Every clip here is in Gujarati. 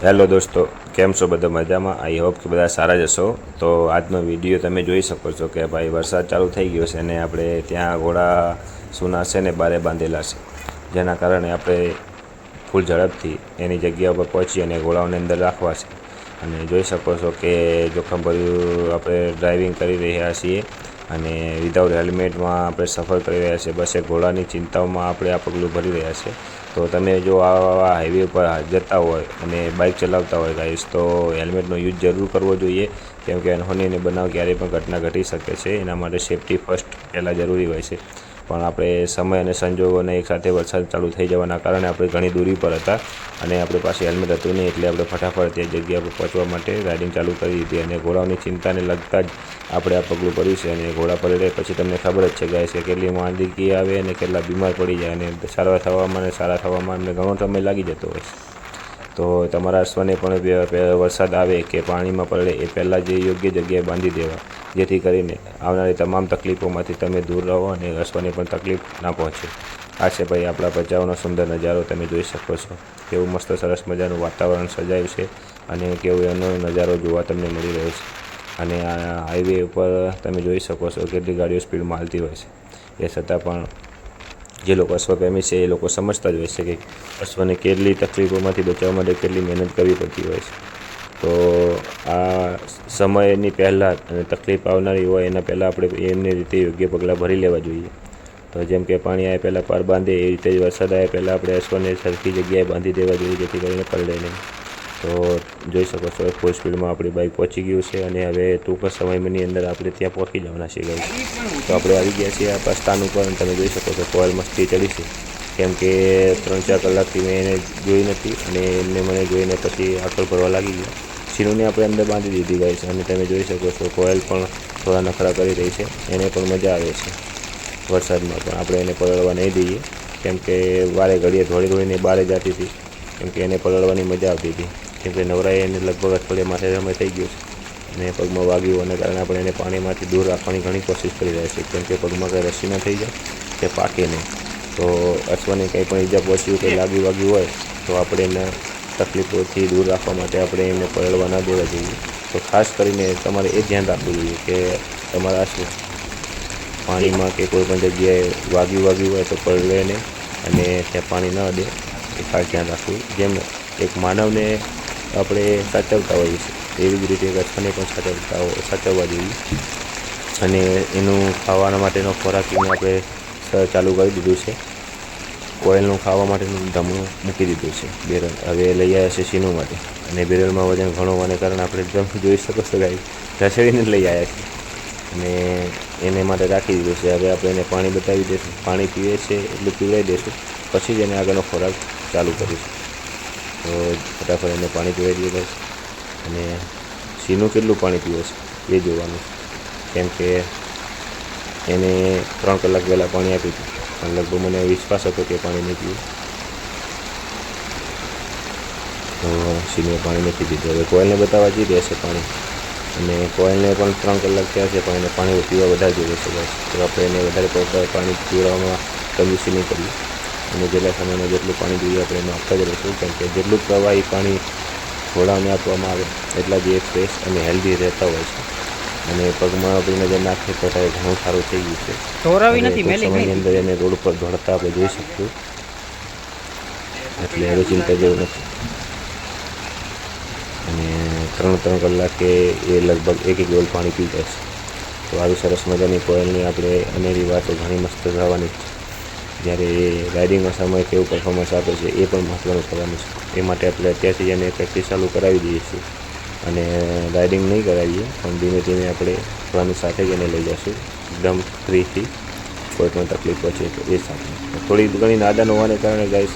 હેલો દોસ્તો, કેમ છો? બધા મજામાં? આઈ હોપ કે બધા સારા જ હશો. તો આજનો વિડીયો તમે જોઈ શકો છો કે ભાઈ વરસાદ ચાલુ થઈ ગયો છે અને આપણે ત્યાં ઘોડા સૂના છે ને બારે બાંધેલા છે, જેના કારણે આપણે ફૂલ ઝડપથી એની જગ્યા ઉપર પહોંચી અને ઘોડાઓને અંદર રાખવા છે. અને જોઈ શકો છો કે જોખમભર્યું આપણે ડ્રાઇવિંગ કરી રહ્યા છીએ અને વિધાઉટ હેલ્મેટમાં આપણે સફર કરી રહ્યા છીએ. બસ એ ઘોડાની ચિંતાઓમાં આપણે આ પગલું ભરી રહ્યા છીએ. તો તમે જો આવા હાઈવે પર જતા હોય અને બાઇક ચલાવતા હોય ગાઈસ, તો હેલ્મેટનો યુઝ જરૂર કરવો જોઈએ, કેમ કે અનહોનીને બનાવ ક્યારેય પણ ઘટના ઘટી શકે છે. એના માટે સેફટી ફર્સ્ટ પહેલાં જરૂરી હોય છે. પણ આપણે સમય અને સંજોગોને એકસાથે વરસાદ ચાલુ થઈ જવાના કારણે આપણે ઘણી દૂરી પર હતા અને આપણી પાસે હેલ્મેટ હતું નહીં, એટલે આપણે ફટાફટ તે જગ્યા પર પહોંચવા માટે રાઇડિંગ ચાલુ કરી દીધી. અને ઘોડાઓની ચિંતાને લગતા જ આપણે આ પગલું ભર્યું છે. અને ઘોડા પલળે પછી તમને ખબર જ છે ગાઈસ કે કેટલી માંદગી આવે અને કેટલા બીમાર પડી જાય, અને સારવાર થવામાં અને સારા થવામાં અમને ઘણો સમય લાગી જતો હોય છે. તો તમારા અશ્વને પણ વરસાદ આવે કે પાણીમાં પલળે એ પહેલાં જે યોગ્ય જગ્યાએ બાંધી દેવા, જેથી કરીને આવનારી તમામ તકલીફોમાંથી તમે દૂર રહો અને અશ્વને પણ તકલીફ ના પહોંચે. આ છે ભાઈ આપણા બચાવનો સુંદર નજારો. તમે જોઈ શકો છો કેવું મસ્ત સરસ મજાનું વાતાવરણ સજાયું છે અને કેવો એનો નજારો જોવા તમને મળી રહ્યો છે. અને આ હાઈવે ઉપર તમે જોઈ શકો છો કેટલી ગાડીઓ સ્પીડમાં હાલતી હોય છે. એ છતાં પણ જે લોકો અશ્વપ્રેમી છે એ લોકો સમજતા જ હોય છે કે અશ્વને કેટલી તકલીફોમાંથી બચાવવા માટે કેટલી મહેનત કરવી પડતી હોય છે. તો આ સમયની પહેલાં અને તકલીફ આવનારી હોય એના પહેલાં આપણે એમની રીતે યોગ્ય પગલાં ભરી લેવા જોઈએ. તો જેમ કે પાણી આવે પહેલાં પાર બાંધે, એ રીતે જ વરસાદ આવે પહેલાં આપણે અશ્વને સરખી જગ્યાએ બાંધી દેવા જોઈએ, જેથી કરીને પલળે નહીં. તો જોઈ શકો છો ફૂલ સ્પીડમાં આપણી બાઇક પહોંચી ગયું છે અને હવે ટૂંક સમયની અંદર આપણે ત્યાં પહોંચી જવાના છીએ ગાઈસ. તો આપણે આવી ગયા છીએ આપણા સ્થાન ઉપર અને તમે જોઈ શકો છો કોયલ મસ્તી ચડી છે, કેમ કે 3-4 કલાકથી મેં એને જોઈ નથી અને એમને મને જોઈને પછી આકલ ભરવા લાગી ગયો. શીનુને આપણે અંદર બાંધી દીધી ગાઈસ અને તમે જોઈ શકો છો કોયલ પણ થોડા નખરા કરી રહી છે. એને પણ મજા આવે છે વરસાદમાં, પણ આપણે એને પલળવા નહીં દઈએ, કેમ કે વારે ઘડીએ દોડીને બહાર જતી હતી, કેમ કે એને પલળવાની મજા આવતી હતી. કેમ કે નવરાએ એને લગભગ અઠવાડિયા માથે સમય થઈ ગયો છે અને પગમાં વાગ્યું હોવાને કારણે આપણે એને પાણીમાંથી દૂર રાખવાની ઘણી કોશિશ કરી રહ્યા છીએ, કેમ કે પગમાં કંઈ રસી ન થઈ જાય કે પાકે નહીં. તો અશ્વને કંઈ પણ ઈજા પહોંચી કંઈ વાગ્યું હોય તો આપણે એને તકલીફોથી દૂર રાખવા માટે આપણે એમને પલળવા ન દેવા જોઈએ. તો ખાસ કરીને તમારે એ ધ્યાન રાખવું જોઈએ કે તમારા અશ્વ પાણીમાં કે કોઈ પણ જગ્યાએ વાગ્યું હોય તો પલળે નહીં અને ત્યાં પાણી ન અડે, એ ખાસ ધ્યાન રાખવું. જેમ એક માનવને આપણે સાચવતા હોઈએ છીએ એવી જ રીતે એક અશ્વને પણ સાચવવા જોઈએ. અને એનું ખાવાના માટેનો ખોરાક આપણે ચાલુ કરી દીધું છે. કોયલનું ખાવા માટેનું ઢમણું મૂકી દીધું છે બેરલ. હવે લઈ આવ્યા છે શીનું માટે, અને બેરલમાં વજન ઘણું હોવાને કારણે આપણે એકદમ જોઈ શકો છો ગાઈ ઘસેડીને જ લઈ આવ્યા છીએ અને એને માટે રાખી દીધું છે. હવે આપણે એને પાણી બતાવી દઈશું, પાણી પીવે છે એટલું પીવડાવી દઈશું, પછી જ એને આગળનો ખોરાક ચાલુ કરીશું. તો ફટાફટ એને પાણી પીવડાવી દઈએ અને શીનું કેટલું પાણી પીવે છે એ જોવાનું, કેમ કે એને 3 કલાક પહેલાં પાણી આપ્યું હતું પણ લગભગ મને વિશ્વાસ હતો કે પાણી નહીં પીવું, તો શીનુએ પાણી નથી પીધું. હવે કોયલને બતાવવા જઈ રહ્યા છે પાણી, અને કોયલને પણ 3 કલાક થયા છે પણ એને પાણી પીવા વધારે જોઈએ છે. તો આપણે એને વધારે પડતા પાણી પીવડાવવામાં કંજૂસી નહીં કરીએ અને જેટલા સમયમાં જેટલું પાણી જોઈએ આપણે એમાં આપતા જ રહીશું, કેમ કે જેટલું પ્રવાહી પાણી ઘોડાઓને આપવામાં આવે એટલા જ એ ફ્રેશ અને હેલ્ધી રહેતા હોય છે. અને પગમાં આપણી નજર નાખીએ તો ઘણું સારું થઈ ગયું છે. ટૂંક સમયની અંદર એને રોડ ઉપર દોડતા આપણે જોઈ શકીશું, એટલે હવે ચિંતા જેવું નથી. અને 3 કલાકે એ લગભગ 1 ડોલ પાણી પી જાય છે. તો આવી સરસ મજાની કોયલની આપણે અનેરી વાતો ઘણી મસ્ત થવાની છે. જ્યારે એ રાઇડિંગનો સમય કેવું પરફોર્મન્સ આપે છે એ પણ મહત્ત્વનું થવાનું છે. એ માટે આપણે અત્યારથી એને પ્રેક્ટિસ ચાલુ કરાવી દઈએ છીએ અને રાઇડિંગ નહીં કરાવીએ પણ ધીમે ધીમે આપણે ઘોડાની સાથે જ એને લઈ જઈશું, એકદમ ફ્રીથી, કોઈ પણ તકલીફ પહોંચે તો એ સાથે. થોડી ઘણી નાદાન હોવાને કારણે ગાઈસ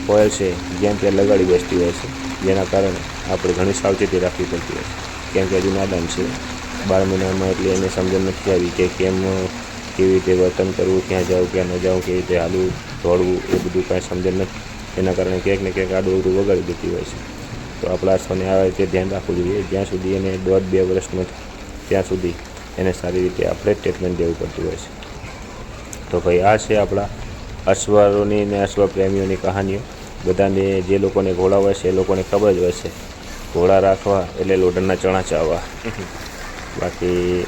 કોયલ છે જ્યાં ત્યાં લગાડી બેસતી હોય છે, જેના કારણે આપણે ઘણી સાવચેતી રાખવી પડતી હોય છે, કેમ કે હજુ નાદાન છે. 12 મહિનામાં એટલે એને સમજણ નથી આવી કે કેવી રીતે વર્તન કરવું, ક્યાં જાઉં ક્યાં ન જાઉં, કેવી રીતે હાલવું દોડવું, એ બધું કાંઈ સમજણ નથી. એના કારણે ક્યાંક ને ક્યાંક આડું અવળું વગાડી દેતી હોય છે. તો આપણા અશ્વને આ રીતે ધ્યાન રાખવું જોઈએ. જ્યાં સુધી એને 1.5-2 વર્ષનો ત્યાં સુધી એને સારી રીતે આપણે ટ્રીટમેન્ટ દેવું પડતું હોય છે. તો ભાઈ આ છે આપણા અશ્વરોની ને અશ્વ પ્રેમીઓની કહાનીઓ. બધાને જે લોકોને ઘોડા હોય છે એ લોકોને ખબર જ હોય છે, ઘોડા રાખવા એટલે લોઢણના ચણા ચાવવા. બાકી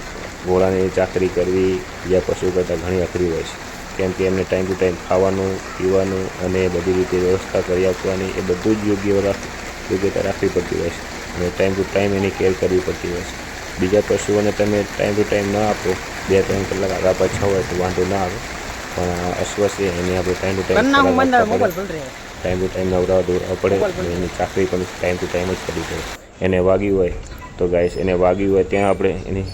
ઘોડાની ચાકરી કરવી બીજા પશુ કરતાં ઘણી અઘરી હોય છે, કેમ કે એમને ટાઈમ ટુ ટાઈમ ખાવાનું પીવાનું અને બધી રીતે વ્યવસ્થા કરી આપવાની એ બધું જ યોગ્યતા રાખવી પડતી હોય છે, અને time to time any care કરવી પડતી હોય છે. બીજા પશુઓને તમે ટાઈમ ટુ ટાઈમ ન આપો, 2-3 કલાક આગા પાછા હોય તો વાંધો ના આવે, પણ અશ્વ છે એને આપણે ટાઈમ ટુ ટાઈમ નવડાવવા દોરાવવા પડે, અને એની ચાકરી પણ ટાઈમ ટુ ટાઈમ જ કરવી પડે. એને વાગ્યું હોય તો ગાઈસ એને વાગ્યું હોય ત્યાં આપણે એની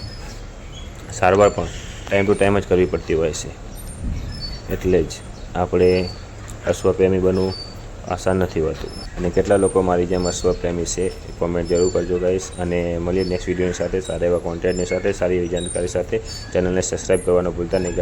સારવાર પણ ટાઈમ ટુ ટાઈમ જ કરવી પડતી હોય છે. એટલે જ આપણે અશ્વપ્રેમી બનવું આસાન નથી હોતું. અને કેટલા લોકો મારી જેમ અશ્વપ્રેમી છે એ કોમેન્ટ જરૂર કરજો ગાઈસ. અને મળીએ નેક્સ્ટ વિડીયોની સાથે, સારા એવા કોન્ટેન્ટની સાથે, સારી એવી જાણકારી સાથે. ચેનલને સબસ્ક્રાઈબ કરવાનું ભૂલતા નહીં ગાઈસ.